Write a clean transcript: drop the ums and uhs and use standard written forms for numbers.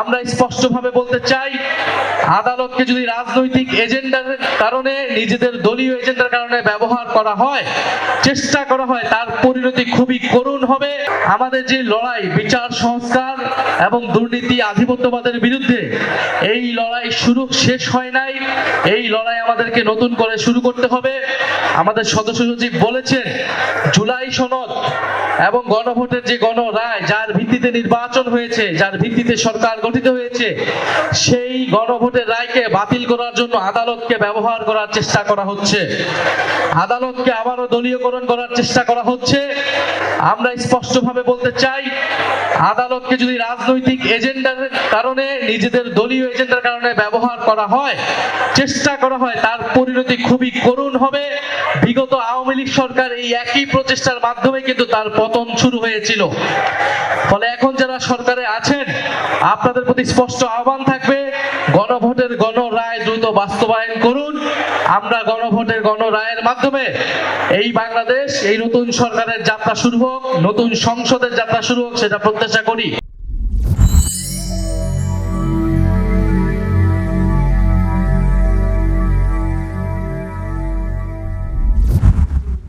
আমরা স্পষ্টভাবে বলতে চাই, আদালতকে যদি রাজনৈতিক এজেন্ডার কারণে, নিজেদের দলীয় এজেন্ডার কারণে ব্যবহার করা হয়, চেষ্টা করা হয়, তার পরিণতি খুবই করুণ হবে। আমাদের যে লড়াই বিচার সংস্কার এবং দুর্নীতি আধিপত্যবাদের বিরুদ্ধে, এই লড়াই শেষ হয় নাই। এই লড়াই আমাদেরকে নতুন করে শুরু করতে হবে। আমাদের সদস্য সচিব বলেছেন, জুলাই সনদ এবং গণভোটের যে গণরায়, যার ভিত্তিতে নির্বাচন হয়েছে, যার ভিত্তিতে সরকার গঠিত হয়েছে, সেই গণভোটের রায়কে বাতিল করার জন্য আদালতকে ব্যবহার করার চেষ্টা করা হচ্ছে। আদালতকে আবারও দলীয়করণ করার চেষ্টা করা হচ্ছে। আমরা স্পষ্টভাবে বলতে চাই, আদালতকে যদি রাজনৈতিক এজেন্ডার কারণে, নিজেদের দলীয় এজেন্ডার কারণে ব্যবহার করা হয়, চেষ্টা করা হয়, তার পরিণতি খুবই করুণ হবে। বিগত আওয়ামী লীগ সরকার এই একই প্রচেষ্টার মাধ্যমে কিন্তু তার পতন শুরু হয়েছিল। ফলে এখন যারা সরকারে আছেন, আপনাদের প্রতি স্পষ্ট আহ্বান থাকবে, গণভোটের গণরায় দ্রুত বাস্তবায়ন করুন। আমরা গণভোটের গণরায়ের মাধ্যমে এই বাংলাদেশ, এই নতুন সরকারের যাত্রা শুরু হোক, নতুন সংসদের যাত্রা শুরু হোক, সেটা প্রত্যাশা করি।